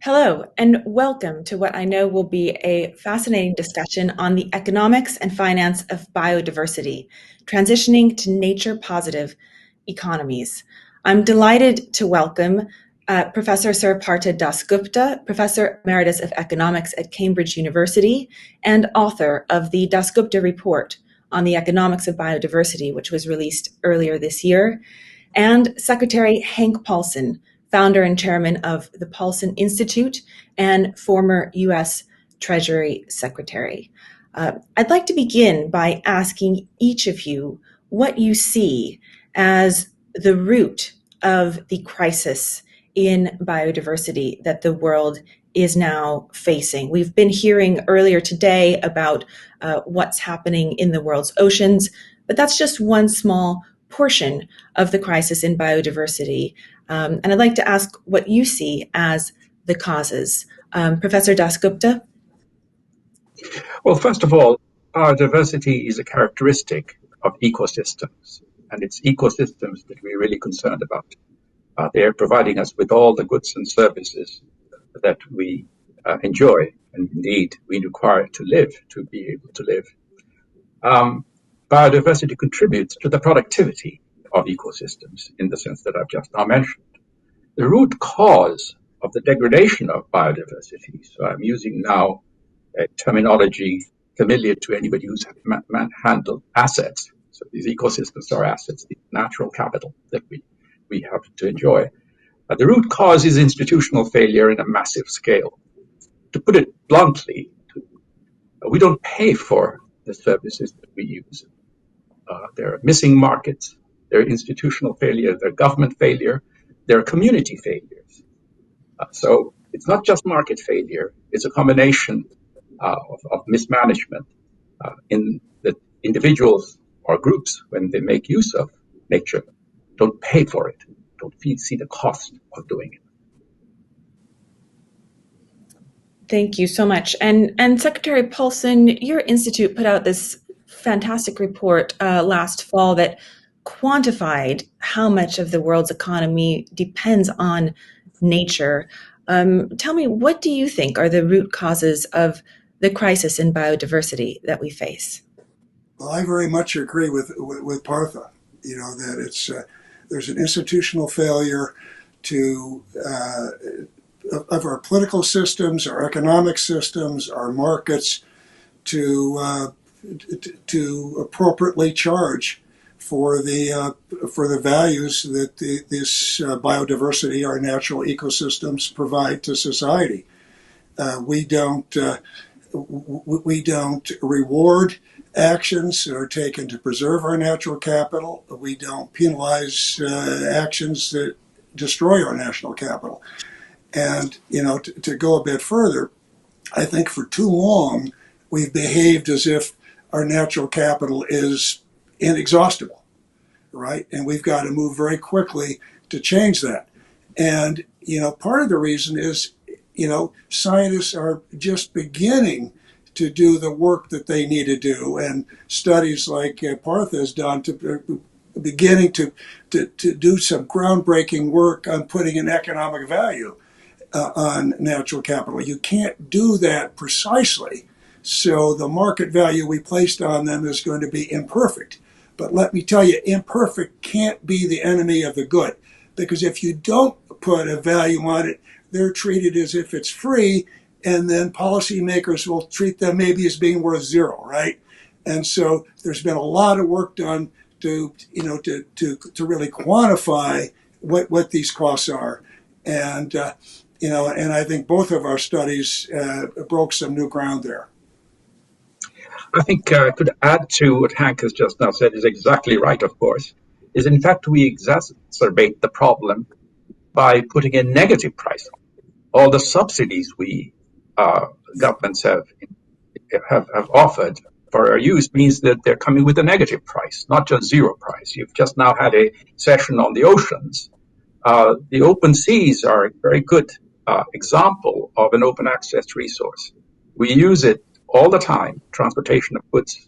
Hello, and welcome to what I know will be a fascinating discussion on the economics and finance of biodiversity, transitioning to nature-positive economies. I'm delighted to welcome Professor Sir Partha Dasgupta, Professor Emeritus of Economics at Cambridge University and author of the Dasgupta Report on the Economics of Biodiversity, which was released earlier this year, and Secretary Hank Paulson, founder and chairman of the Paulson Institute and former U.S. Treasury Secretary. I'd like to begin by asking each of you what you see as the root of the crisis in biodiversity that the world is now facing. We've been hearing earlier today about what's happening in the world's oceans, but that's just one small portion of the crisis in biodiversity. And I'd like to ask what you see as the causes. Professor Dasgupta? Well, first of all, biodiversity is a characteristic of ecosystems, and it's ecosystems that we're really concerned about. They're providing us with all the goods and services that we enjoy, and indeed we require to live, to be able to live. Biodiversity contributes to the productivity of ecosystems in the sense that I've just now mentioned. The root cause of the degradation of biodiversity, so I'm using now a terminology familiar to anybody who's handled assets. So these ecosystems are assets, the natural capital that we have to enjoy. The root cause is institutional failure in a massive scale. To put it bluntly, we don't pay for the services that we use. There are missing markets, there are institutional failure, there are government failure, there are community failures. So it's not just market failure, it's a combination of mismanagement in that individuals or groups, when they make use of nature, don't pay for it, don't see the cost of doing it. Thank you so much. And Secretary Paulson, your institute put out this fantastic report last fall that quantified how much of the world's economy depends on nature. Tell me, what do you think are the root causes of the crisis in biodiversity that we face? Well, I very much agree with Partha. You know that it's there's an institutional failure to of our political systems, our economic systems, our markets to appropriately charge for the values that this biodiversity, our natural ecosystems, provide to society. We don't reward actions that are taken to preserve our natural capital. We don't penalize actions that destroy our national capital. And, to go a bit further, I think for too long we've behaved as if our natural capital is inexhaustible, right? And we've got to move very quickly to change that. And, part of the reason is, scientists are just beginning to do the work that they need to do. And studies like Partha has done beginning to do some groundbreaking work on putting an economic value on natural capital. You can't do that precisely. So the market value we placed on them is going to be imperfect. But let me tell you, imperfect can't be the enemy of the good. Because if you don't put a value on it, they're treated as if it's free, and then policymakers will treat them maybe as being worth zero, right? And so there's been a lot of work done to really quantify what these costs are. And and I think both of our studies broke some new ground there. I think I could add to what Hank has just now said is exactly right, of course, is in fact we exacerbate the problem by putting a negative price on all the subsidies we governments have offered for our use means that they're coming with a negative price, not just zero price. You've just now had a session on the oceans. The open seas are a very good example of an open access resource. We use it all the time, transportation of goods,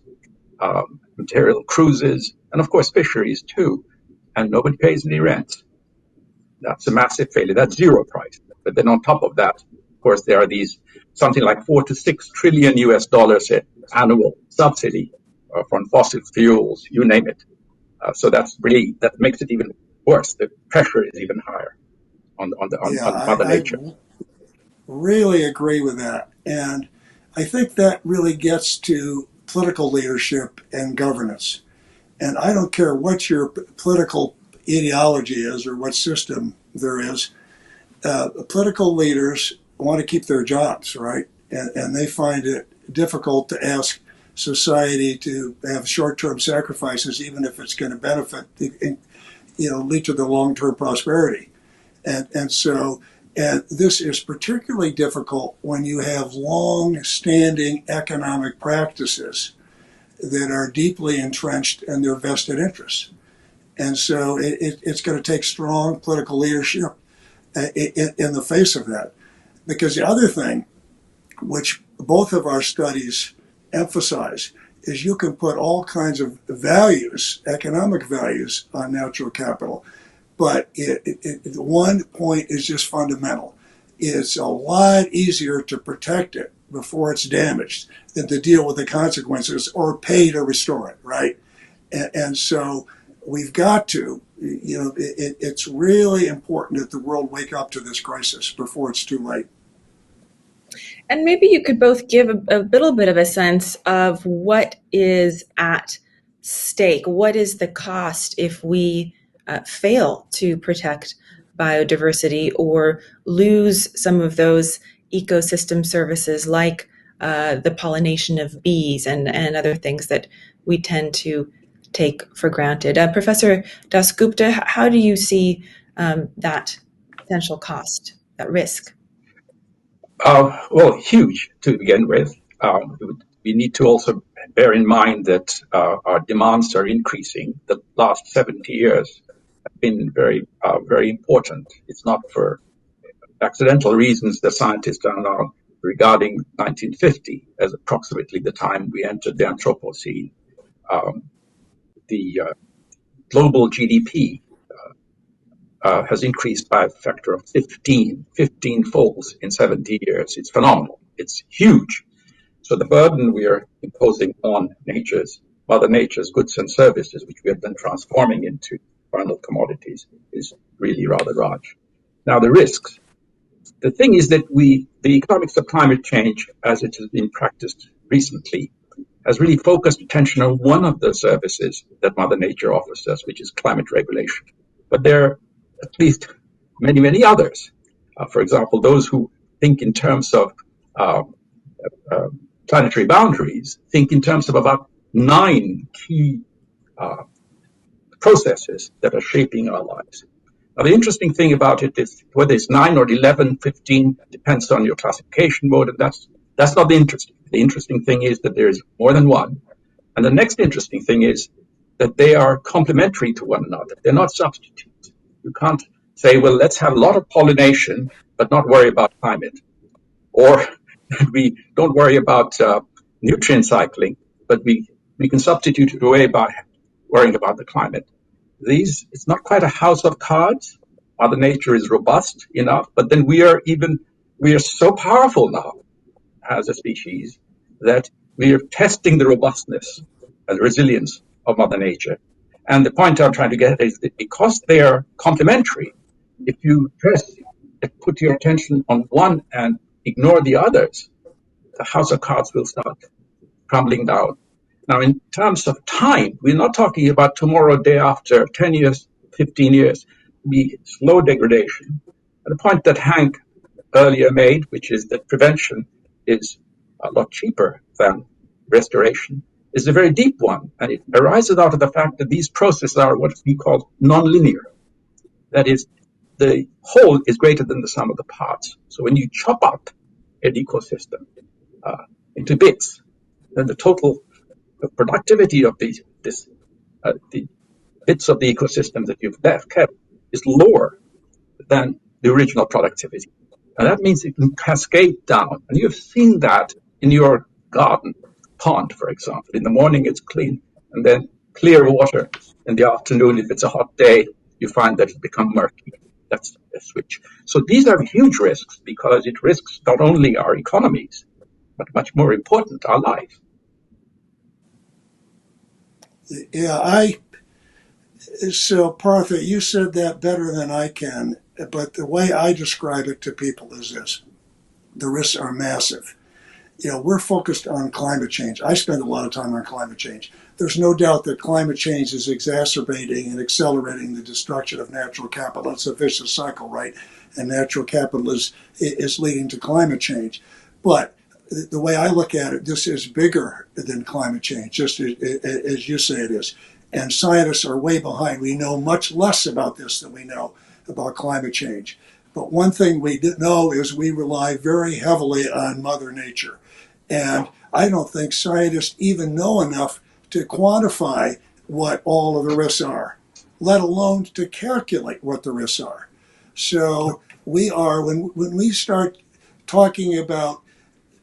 material, cruises, and of course fisheries too, and nobody pays any rent. That's a massive failure. That's zero price. But then on top of that, course, there are these something like 4 to 6 trillion US dollars annual subsidy from fossil fuels, you name it. So that makes it even worse. The pressure is even higher on Yeah, Mother I Nature. really agree with that. And I think that really gets to political leadership and governance. And I don't care what your political ideology is or what system there is, political leaders want to keep their jobs, right? And they find it difficult to ask society to have short-term sacrifices, even if it's going to benefit, lead to the long-term prosperity. And this is particularly difficult when you have long-standing economic practices that are deeply entrenched in their vested interests. And so it's going to take strong political leadership in the face of that. Because the other thing, which both of our studies emphasize, is you can put all kinds of values, economic values, on natural capital. But one point is just fundamental. It's a lot easier to protect it before it's damaged than to deal with the consequences or pay to restore it, right? And so we've got to, it's really important that the world wake up to this crisis before it's too late. And maybe you could both give a little bit of a sense of what is at stake. What is the cost if we fail to protect biodiversity or lose some of those ecosystem services like the pollination of bees and other things that we tend to take for granted? Professor Dasgupta, how do you see that potential cost, that risk? Well, huge to begin with. We need to also bear in mind that our demands are increasing. The last 70 years have been very important. It's not for accidental reasons that scientists are now regarding 1950 as approximately the time we entered the Anthropocene. The global GDP has increased by a factor of 15 folds in 70 years. It's phenomenal. It's huge. So the burden we are imposing on Mother Nature's goods and services, which we have been transforming into final commodities, is really rather large. Now the risks. The thing is that the economics of climate change, as it has been practiced recently, has really focused attention on one of the services that Mother Nature offers us, which is climate regulation. But there are at least many others. For example, those who think in terms of planetary boundaries think in terms of about 9 key processes that are shaping our lives. Now, the interesting thing about it is whether it's 9 or 11, 15, depends on your classification mode, and that's not the interesting. The interesting thing is that there is more than one. And the next interesting thing is that they are complementary to one another. They're not substitutes. You can't say, well, let's have a lot of pollination, but not worry about climate. Or we don't worry about nutrient cycling, but we can substitute it away by worrying about the climate. It's not quite a house of cards. Mother Nature is robust enough, but then we are so powerful now as a species that we are testing the robustness and resilience of Mother Nature. And the point I'm trying to get is that because they are complementary, if you put your attention on one and ignore the others, the house of cards will start crumbling down. Now, in terms of time, we're not talking about tomorrow, day after, 10 years, 15 years. Be slow degradation. And the point that Hank earlier made, which is that prevention is a lot cheaper than restoration, is a very deep one. And it arises out of the fact that these processes are what we call nonlinear. That is, the whole is greater than the sum of the parts. So when you chop up an ecosystem into bits, then the total productivity of the bits of the ecosystem that you've kept is lower than the original productivity. And that means it can cascade down. And you've seen that in your garden pond, for example. In the morning, it's clean, and then clear water. In the afternoon, if it's a hot day, you find that it becomes murky. let's switch. So these are huge risks because it risks not only our economies, but much more important, our lives. Yeah, so Partha, you said that better than I can, but the way I describe it to people is this: the risks are massive. We're focused on climate change. I spend a lot of time on climate change. There's no doubt that climate change is exacerbating and accelerating the destruction of natural capital. It's a vicious cycle, right? And natural capital is leading to climate change. But the way I look at it, this is bigger than climate change, just as you say it is. And scientists are way behind. We know much less about this than we know about climate change. But one thing we know is we rely very heavily on Mother Nature. And I don't think scientists even know enough to quantify what all of the risks are, let alone to calculate what the risks are. So when we start talking about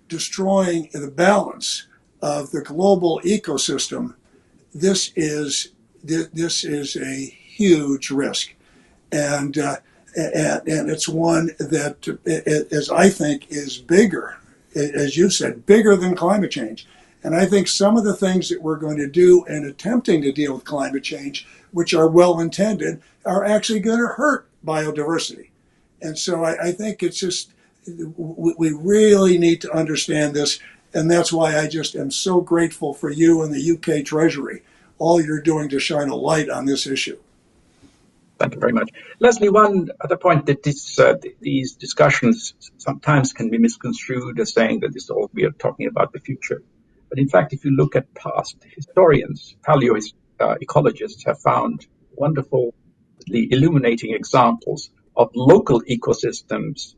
destroying the balance of the global ecosystem, this is a huge risk, and it's one that, as I think, is bigger, as you said, bigger than climate change. And I think some of the things that we're going to do in attempting to deal with climate change, which are well intended, are actually going to hurt biodiversity. And so I think it's just, we really need to understand this. And that's why I just am so grateful for you and the UK Treasury, all you're doing to shine a light on this issue. Thank you very much. Leslie, one other point that these discussions sometimes can be misconstrued as saying that we are talking about the future. But in fact, if you look at past historians, paleoecologists have found wonderfully illuminating examples of local ecosystems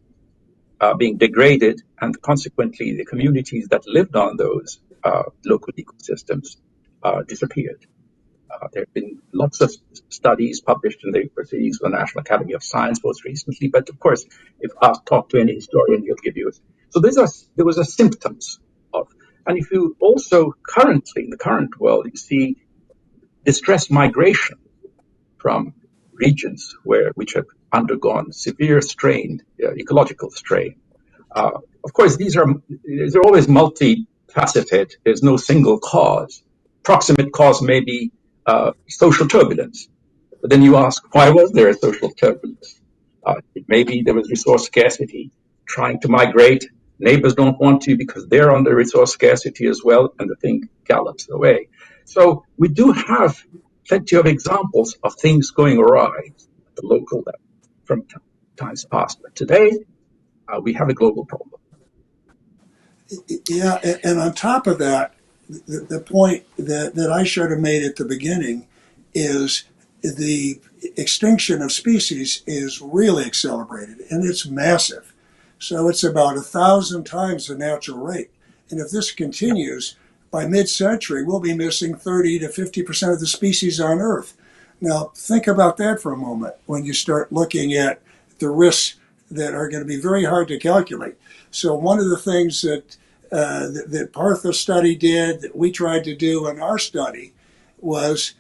being degraded, and consequently the communities that lived on those local ecosystems disappeared. There have been lots of studies published in the proceedings of the National Academy of Science most recently, but of course, if asked, talk to any historian, he'll give you. So there was a symptoms of, and if you also currently, in the current world, you see distressed migration from regions which have undergone severe strain, ecological strain. Of course, these are always multifaceted. There's no single cause. Proximate cause may be social turbulence. But then you ask, why was there a social turbulence? Maybe there was resource scarcity. Trying to migrate, neighbors don't want to because they're under resource scarcity as well, and the thing gallops away. So we do have plenty of examples of things going awry at the local level from times past. But today, we have a global problem. Yeah, and on top of that, the point that I should have made at the beginning is the extinction of species is really accelerated, and it's massive. So it's about 1,000 times the natural rate. And if this continues, by mid-century, we'll be missing 30 to 50% of the species on Earth. Now, think about that for a moment when you start looking at the risks that are going to be very hard to calculate. So one of the things that Partha study did, that we tried to do in our study, was,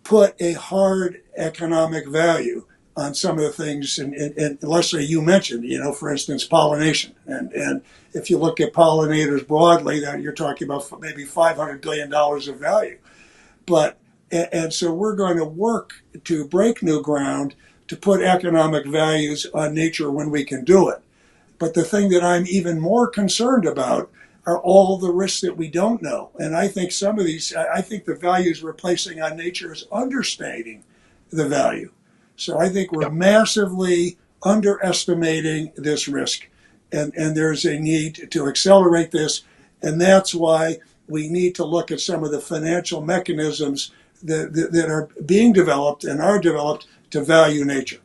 put a hard economic value on some of the things, and Leslie, you mentioned, for instance, pollination. And if you look at pollinators broadly, then you're talking about maybe $500 billion of value. And so we're going to work to break new ground to put economic values on nature when we can do it. But the thing that I'm even more concerned about are all the risks that we don't know. And I think I think the values we're placing on nature is understating the value. So I think we're massively underestimating this risk. And there's a need to accelerate this. And that's why we need to look at some of the financial mechanisms that are being developed and are developed to value nature.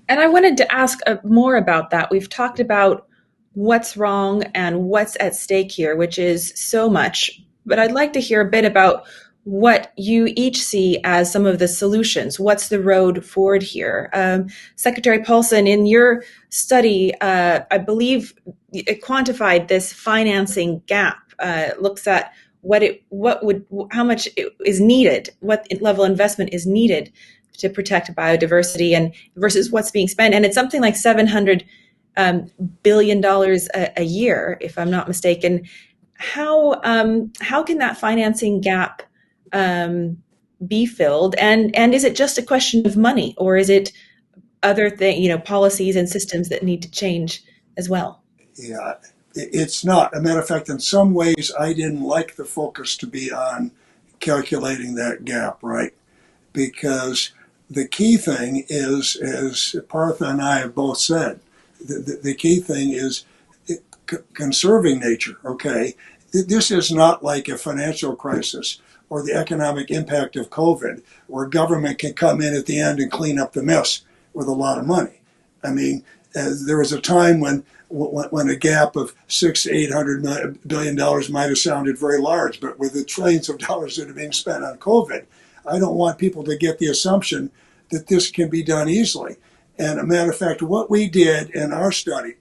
And I wanted to ask more about that. We've talked about what's wrong and what's at stake here, which is so much. But I'd like to hear a bit about what you each see as some of the solutions. What's the road forward here? Secretary Paulson, in your study, I believe it quantified this financing gap. Looks at how much is needed, what level of investment is needed to protect biodiversity and versus what's being spent. And it's something like $700 billion a year, if I'm not mistaken. How can that financing gap be filled? And is it just a question of money, or is it other policies and systems that need to change as well? Yeah, it's not. As a matter of fact, in some ways, I didn't like the focus to be on calculating that gap, right? Because the key thing is, as Partha and I have both said, the key thing is conserving nature, okay? This is not like a financial crisis or the economic impact of COVID, where government can come in at the end and clean up the mess with a lot of money. I mean, there was a time when a gap of $600-800 billion might have sounded very large, but with the trillions of dollars that are being spent on COVID, I don't want people to get the assumption that this can be done easily. And a matter of fact, what we did in our study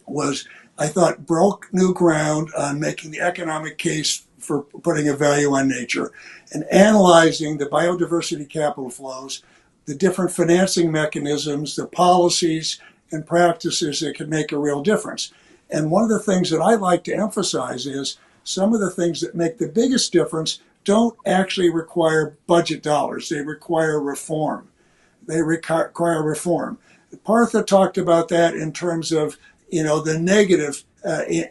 was, I thought, broke new ground on making the economic case for putting a value on nature and analyzing the biodiversity capital flows, the different financing mechanisms, the policies and practices that can make a real difference. And one of the things that I like to emphasize is some of the things that make the biggest difference don't actually require budget dollars. They require reform. Require reform. Partha talked about that in terms of the negative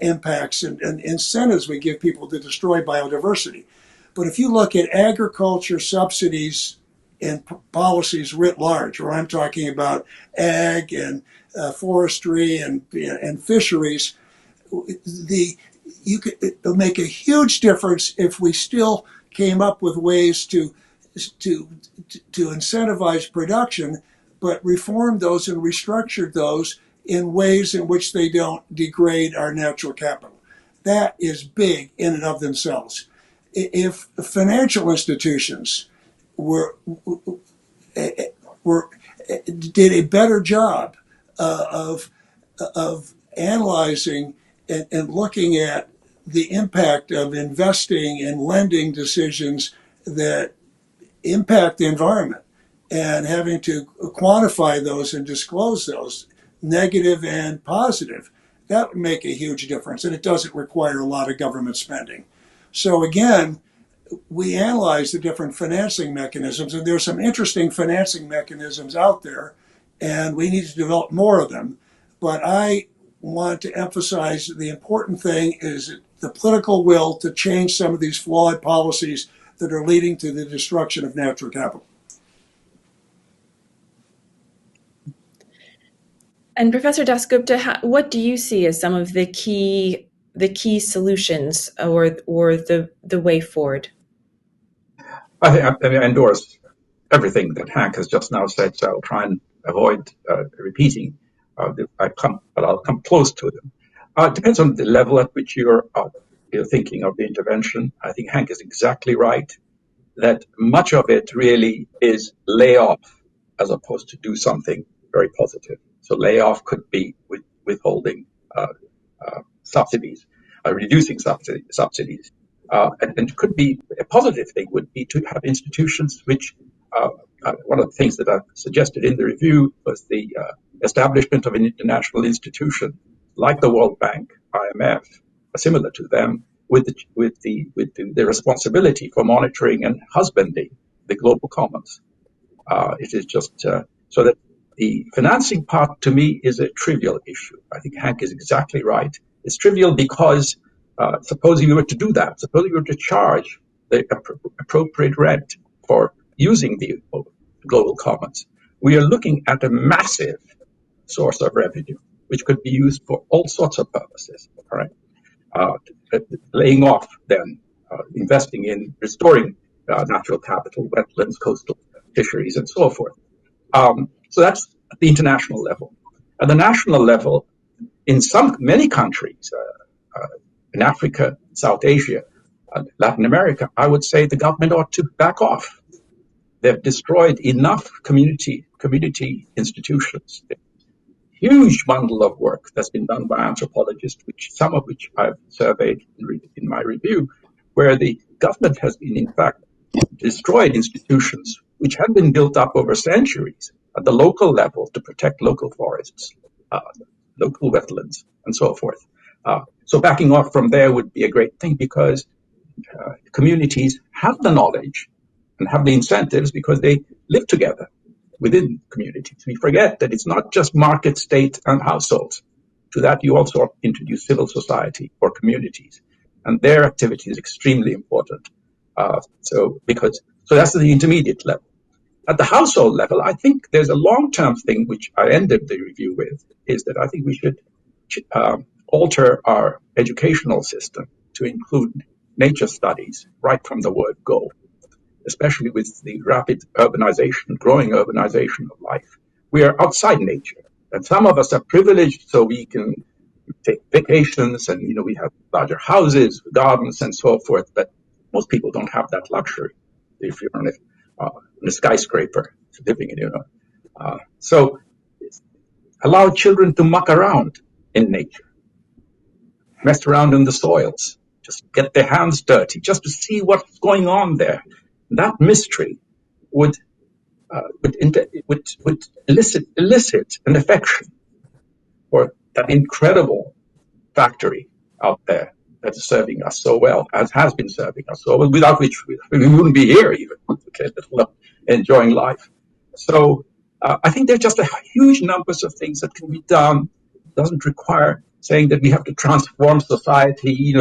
impacts and incentives we give people to destroy biodiversity. But if you look at agriculture subsidies and policies writ large, where I'm talking about ag and forestry and fisheries, it'll make a huge difference if we still came up with ways to incentivize production, but reformed those and restructured those in ways in which they don't degrade our natural capital. That is big in and of themselves. If financial institutions did a better job of analyzing and looking at the impact of investing and lending decisions that impact the environment, and having to quantify those and disclose those, negative and positive, that would make a huge difference. And it doesn't require a lot of government spending. So again, we analyze the different financing mechanisms, and there's some interesting financing mechanisms out there, and we need to develop more of them. But I want to emphasize the important thing is the political will to change some of these flawed policies that are leading to the destruction of natural capital. And Professor Dasgupta, what do you see as some of the key solutions or the way forward? I endorse everything that Hank has just now said, so I'll try and avoid repeating. But I'll come close to them. It depends on the level at which you're thinking of the intervention. I think Hank is exactly right that much of it really is lay off as opposed to do something very positive. So layoff could be withholding subsidies, reducing subsidies. And it could be a positive thing would be to have institutions which, one of the things that I suggested in the review was the establishment of an international institution like the World Bank, IMF, similar to them, with the responsibility for monitoring and husbanding the global commons. It is just so that the financing part to me is a trivial issue. I think Hank is exactly right. It's trivial because suppose you were to do that, suppose you were to charge the appropriate rent for using the global commons, we are looking at a massive source of revenue, which could be used for all sorts of purposes. All right, laying off, then investing in restoring natural capital, wetlands, coastal fisheries, and so forth. So that's at the international level. At the national level, in many countries, in Africa, South Asia, Latin America, I would say the government ought to back off. They've destroyed enough community institutions. Huge bundle of work that's been done by anthropologists, some of which I've surveyed in my review, where the government has been, in fact, destroyed institutions which had been built up over centuries at the local level to protect local forests, local wetlands, and so forth. So backing off from there would be a great thing, because communities have the knowledge and have the incentives because they live together within communities. We forget that it's not just market, state, and households. To that, you also introduce civil society or communities, and their activity is extremely important. So that's the intermediate level. At the household level, I think there's a long-term thing which I ended the review with, is that I think we should alter our educational system to include nature studies right from the word go, especially with the rapid urbanization, growing urbanization of life. We are outside nature, and some of us are privileged so we can take vacations, and we have larger houses, gardens, and so forth. But most people don't have that luxury. If you're on a skyscraper living in, so allow children to muck around in nature, mess around in the soils, just get their hands dirty, just to see what's going on there. That mystery would elicit an affection for that incredible factory out there that is serving us so well, as has been serving us so well, without which we wouldn't be here even, okay, enjoying life. So I think there's just a huge numbers of things that can be done. It doesn't require saying that we have to transform society,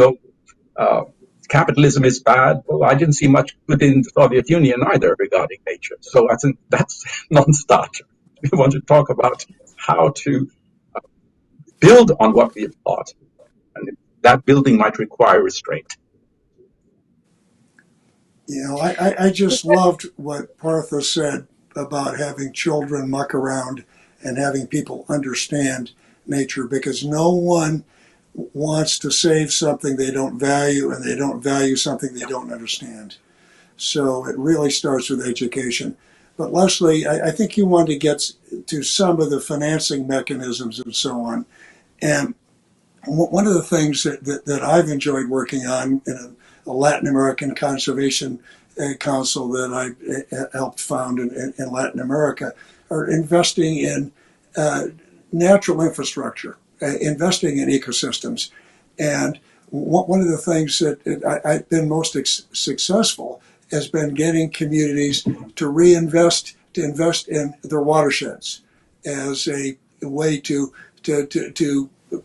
capitalism is bad. Well, I didn't see much within the Soviet Union either regarding nature. So I think that's non-starter. We want to talk about how to build on what we have taught. And that building might require restraint. I just loved what Partha said about having children muck around and having people understand nature, because no one wants to save something they don't value, and they don't value something they don't understand. So it really starts with education. But Leslie, I think you wanted to get to some of the financing mechanisms and so on. And one of the things that I've enjoyed working on in a Latin American conservation council that I helped found in Latin America are investing in natural infrastructure, investing in ecosystems. And one of the things that I've been most successful has been getting communities to invest in their watersheds as a way to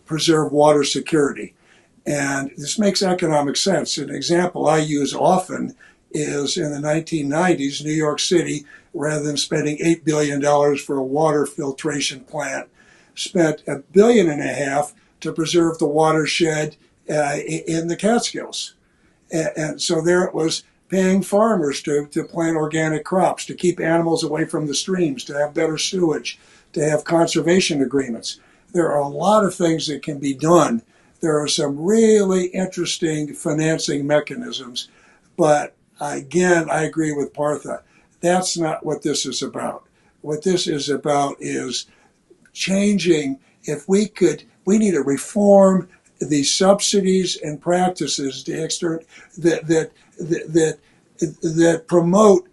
preserve water security. And this makes economic sense. An example I use often is in the 1990s, New York City, rather than spending $8 billion for a water filtration plant, spent $1.5 billion to preserve the watershed in the Catskills. And so there it was, paying farmers to plant organic crops, to keep animals away from the streams, to have better sewage, to have conservation agreements. There are a lot of things that can be done. There are some really interesting financing mechanisms, but again, I agree with Partha. That's not what this is about. What this is about is changing. We need to reform the subsidies and practices that promote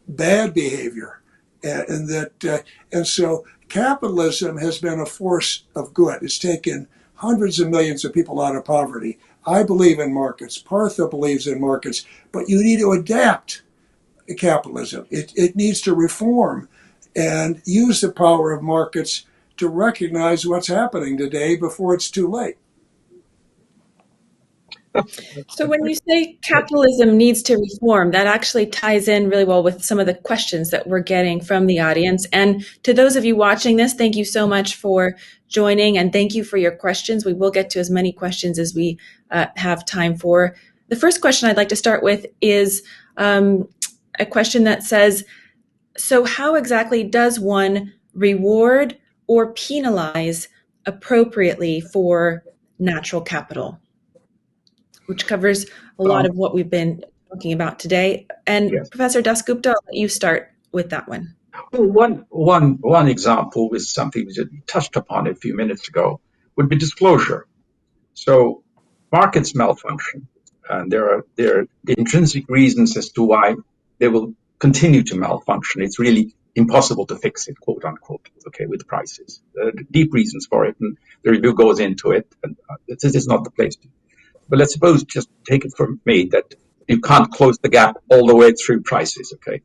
bad behavior, and so capitalism has been a force of good. It's taken hundreds of millions of people out of poverty. I believe in markets. Partha believes in markets, but you need to adapt capitalism. It needs to reform and use the power of markets to recognize what's happening today before it's too late. So when you say capitalism needs to reform, that actually ties in really well with some of the questions that we're getting from the audience. And to those of you watching this, thank you so much for joining, and thank you for your questions. We will get to as many questions as we have time for. The first question I'd like to start with is a question that says, so how exactly does one reward or penalize appropriately for natural capital? Which covers a lot of what we've been talking about today. And yes. Professor Dasgupta, I'll let you start with that one. Well, one example is something that we touched upon a few minutes ago, would be disclosure. So markets malfunction, and there are intrinsic reasons as to why they will continue to malfunction. It's really impossible to fix it, quote unquote, okay, with prices. There are deep reasons for it, and the review goes into it, and this is not the place to. But let's suppose, just take it from me, that you can't close the gap all the way through prices, okay?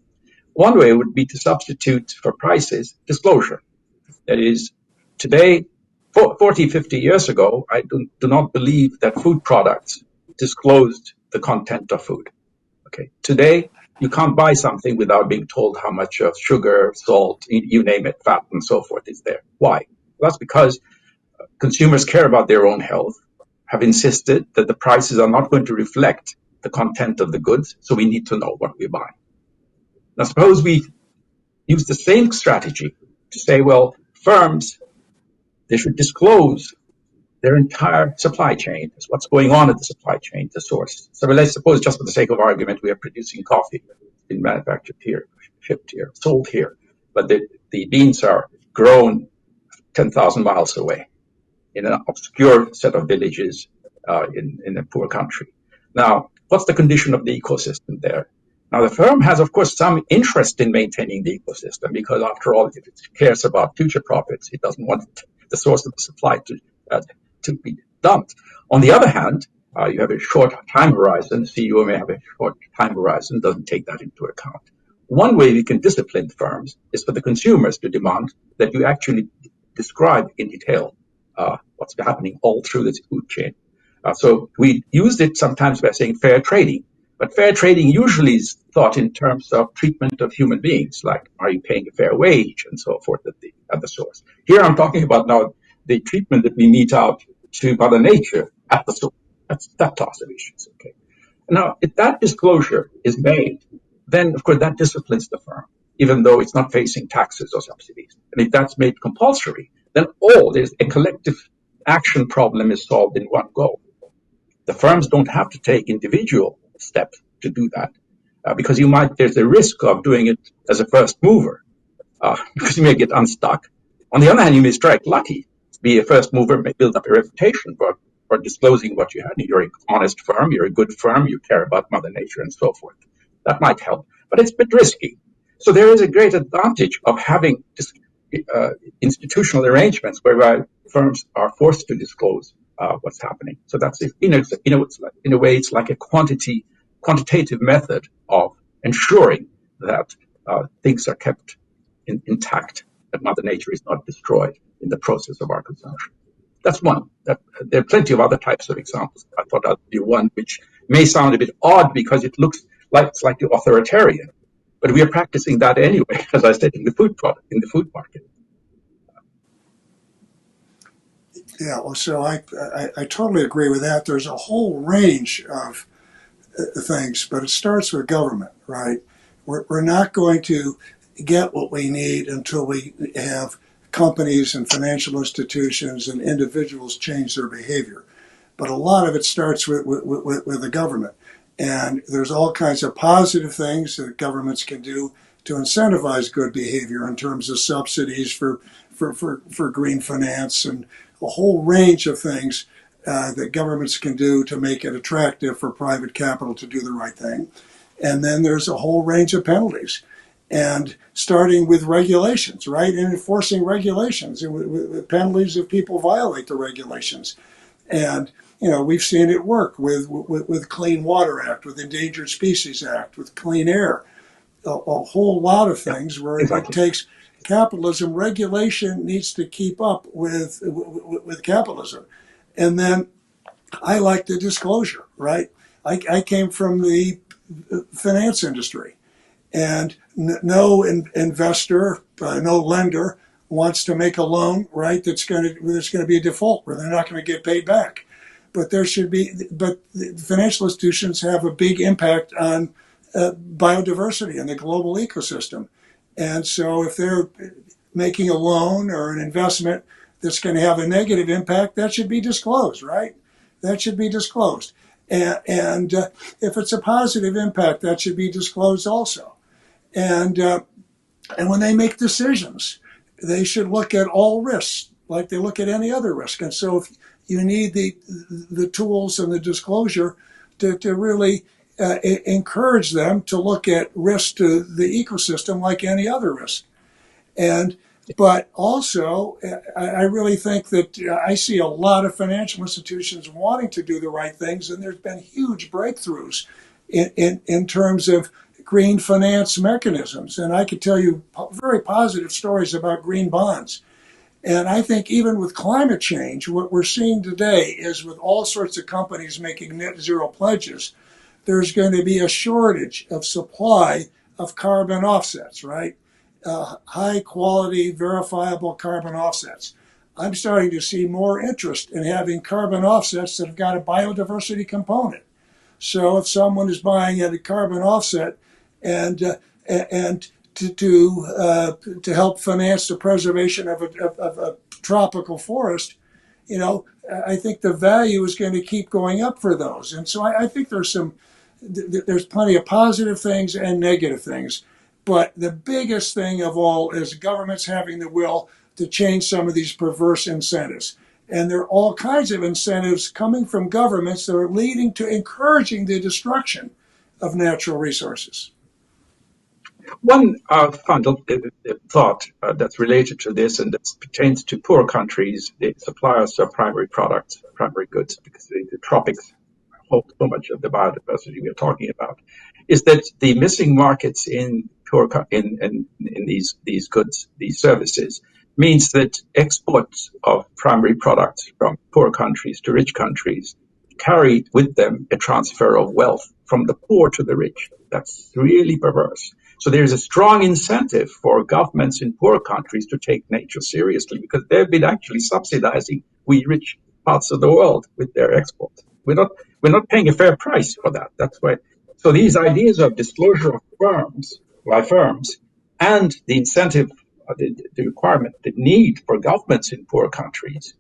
One way would be to substitute for prices disclosure. That is, today, 40, 50 years ago, I do not believe that food products disclosed the content of food. Okay. Today, you can't buy something without being told how much of sugar, salt, you name it, fat, and so forth is there. Why? Well, that's because consumers care about their own health, have insisted that the prices are not going to reflect the content of the goods, so we need to know what we buy. Now, suppose we use the same strategy to say, well, firms, they should disclose their entire supply chain, what's going on in the supply chain, the source. So let's suppose, just for the sake of argument, we are producing coffee, being manufactured here, shipped here, sold here, but the beans are grown 10,000 miles away in an obscure set of villages in a poor country. Now, what's the condition of the ecosystem there? Now, the firm has, of course, some interest in maintaining the ecosystem because, after all, if it cares about future profits, it doesn't want the source of the supply to be dumped. On the other hand, you have a short time horizon. The CEO may have a short time horizon, doesn't take that into account. One way we can discipline firms is for the consumers to demand that you actually describe in detail what's happening all through this food chain. So we used it sometimes by saying fair trading. But fair trading usually is thought in terms of treatment of human beings, like are you paying a fair wage and so forth at the source. Here I'm talking about now the treatment that we mete out to Mother Nature at the source. That's that class of issues. Okay. Now, if that disclosure is made, then of course that disciplines the firm, even though it's not facing taxes or subsidies. And if that's made compulsory, then there's a collective action problem is solved in one go. The firms don't have to take individual steps to do that because there's a risk of doing it as a first mover because you may get unstuck. On the other hand, you may strike lucky, be a first mover, may build up a reputation for disclosing what you have. You're an honest firm, you're a good firm, you care about Mother Nature and so forth. That might help, but it's a bit risky. So there is a great advantage of having institutional arrangements whereby firms are forced to disclose what's happening. So that's in a way it's like a quantitative method of ensuring that things are kept intact, that Mother Nature is not destroyed in the process of our consumption. That's one. There are plenty of other types of examples. I thought I'd do one which may sound a bit odd because it looks like it's like the authoritarian, but we are practicing that anyway, as I said, in the food market. Yeah, well, so I totally agree with that. There's a whole range of things, but it starts with government, right? We're not going to get what we need until we have companies and financial institutions and individuals change their behavior. But a lot of it starts with the government. And there's all kinds of positive things that governments can do to incentivize good behavior in terms of subsidies for green finance and a whole range of things that governments can do to make it attractive for private capital to do the right thing. And then there's a whole range of penalties. And starting with regulations, right? And enforcing regulations and with penalties if people violate the regulations. And, we've seen it work with Clean Water Act, with Endangered Species Act, with Clean Air, a whole lot of things where it takes capitalism. Regulation needs to keep up with capitalism. And then I like the disclosure, right? I came from the finance industry. And no investor, no lender wants to make a loan, right? That's going to be a default where they're not going to get paid back. But the financial institutions have a big impact on biodiversity and the global ecosystem. And so if they're making a loan or an investment that's going to have a negative impact, that should be disclosed, right? That should be disclosed. And if it's a positive impact, that should be disclosed also. And when they make decisions, they should look at all risks like they look at any other risk. And so if you need the tools and the disclosure to really encourage them to look at risk to the ecosystem like any other risk. But also, I really think that I see a lot of financial institutions wanting to do the right things, and there's been huge breakthroughs in terms of green finance mechanisms. And I could tell you very positive stories about green bonds. And I think even with climate change, what we're seeing today is with all sorts of companies making net zero pledges, there's going to be a shortage of supply of carbon offsets, right? High quality, verifiable carbon offsets. I'm starting to see more interest in having carbon offsets that have got a biodiversity component. So if someone is buying a carbon offset and to help finance the preservation of a tropical forest, I think the value is going to keep going up for those. And so I think there's plenty of positive things and negative things. But the biggest thing of all is governments having the will to change some of these perverse incentives. And there are all kinds of incentives coming from governments that are leading to encouraging the destruction of natural resources. One final thought that's related to this and that pertains to poor countries, the suppliers of primary products, primary goods, because the tropics hold so much of the biodiversity we're talking about, is that the missing markets in these goods, these services, means that exports of primary products from poor countries to rich countries carry with them a transfer of wealth from the poor to the rich. That's really perverse. So there's a strong incentive for governments in poor countries to take nature seriously because they've been actually subsidizing we rich parts of the world with their exports. We're not paying a fair price for that. That's why. So these ideas of disclosure of firms by firms and the incentive, the requirement, the need for governments in poor countries,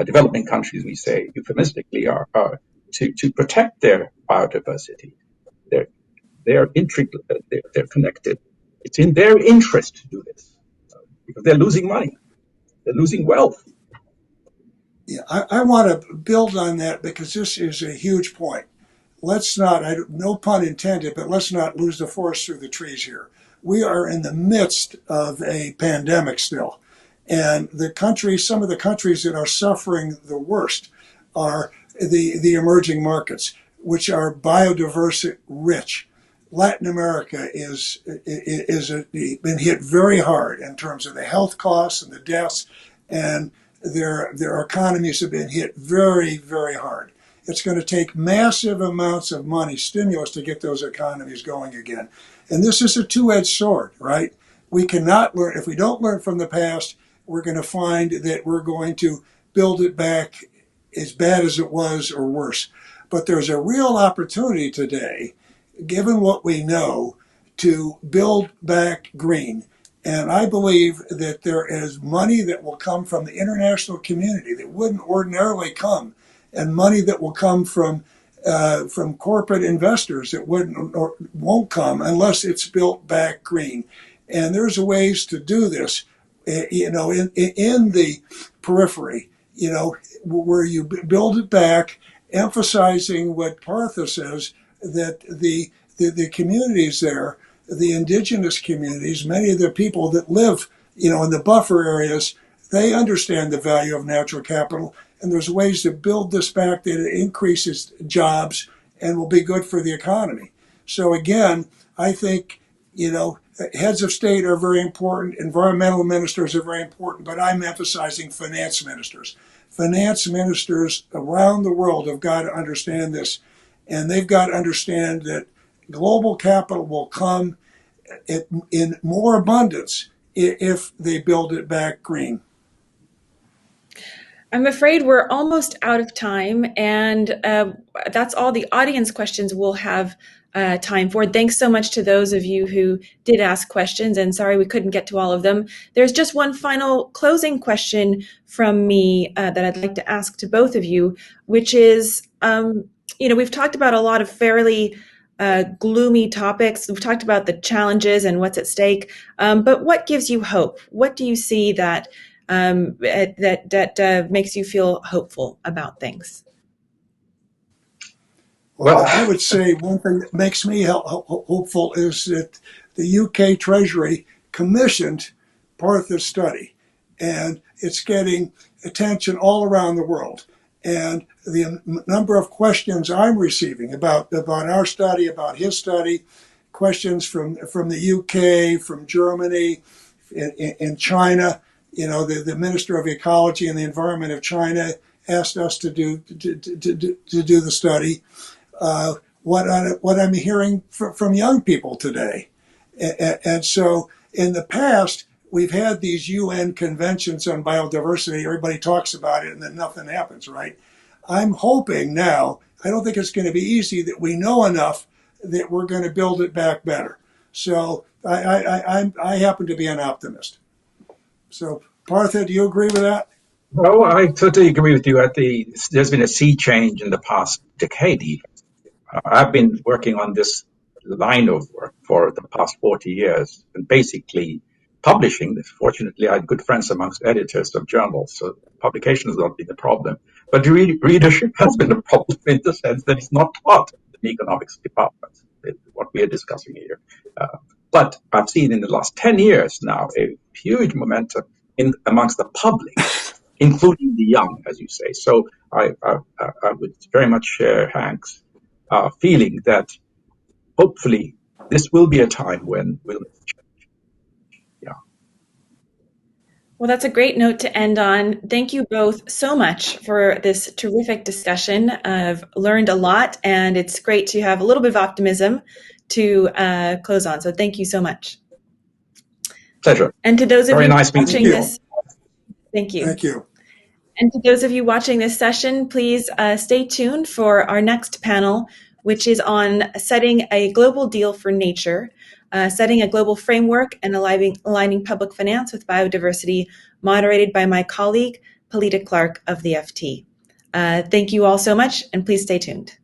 developing countries, we say euphemistically, are to protect their biodiversity. They're connected. It's in their interest to do this because they're losing money. They're losing wealth. Yeah, I want to build on that because this is a huge point. Let's not, no pun intended, but let's not lose the forest through the trees here. We are in the midst of a pandemic still. And some of the countries that are suffering the worst are the emerging markets, which are biodiversity rich. Latin America is been hit very hard in terms of the health costs and the deaths, and their economies have been hit very, very hard. It's going to take massive amounts of money, stimulus, to get those economies going again. And this is a two-edged sword, right? We cannot learn, if we don't learn from the past, we're going to find that we're going to build it back as bad as it was or worse. But there's a real opportunity today, given what we know, to build back green. And I believe that there is money that will come from the international community that wouldn't ordinarily come, and money that will come from corporate investors that won't come unless it's built back green. And there's ways to do this, in the periphery, where you build it back, emphasizing what Partha says, that the communities there, the indigenous communities, many of the people that live, in the buffer areas, they understand the value of natural capital. And there's ways to build this back that increases jobs and will be good for the economy. So again, I think, heads of state are very important, environmental ministers are very important, but I'm emphasizing finance ministers. Finance ministers around the world have got to understand this, and they've got to understand that global capital will come in more abundance if they build it back green. I'm afraid we're almost out of time, and that's all the audience questions we'll have time for. Thanks so much to those of you who did ask questions, and sorry we couldn't get to all of them. There's just one final closing question from me that I'd like to ask to both of you, which is, we've talked about a lot of fairly gloomy topics. We've talked about the challenges and what's at stake, but what gives you hope? What do you see that makes you feel hopeful about things? Well, Well, I would say one thing that makes me hopeful is that the UK Treasury commissioned Partha's study, and it's getting attention all around the world. And the number of questions I'm receiving about our study, about his study, questions from the UK, from Germany, in China. You know, the Minister of Ecology and the Environment of China asked us to do the study. What I'm hearing from young people today. And so in the past, we've had these UN conventions on biodiversity. Everybody talks about it and then nothing happens, right? I'm hoping now, I don't think it's going to be easy, that we know enough that we're going to build it back better. So I happen to be an optimist. So Partha, do you agree with that? no, I totally agree with you. There's been a sea change in the past decade. I've been working on this line of work for the past 40 years and basically publishing this. Fortunately, I had good friends amongst editors of journals, so publication has not been a problem. But readership has been a problem in the sense that it's not taught in the economics department, what we are discussing here. But I've seen in the last 10 years now a huge momentum amongst the public, including the young, as you say. So I would very much share Hank's feeling that hopefully this will be a time when we'll, yeah. Well, that's a great note to end on. Thank you both so much for this terrific discussion. I've learned a lot, and it's great to have a little bit of optimism to close on. So thank you so much. Pleasure. And to those of Very you nice meeting watching you. this, thank you. Thank you. And to those of you watching this session, please stay tuned for our next panel, which is on setting a global deal for nature, setting a global framework and aligning public finance with biodiversity, moderated by my colleague, Palita Clark of the FT. Thank you all so much, and please stay tuned.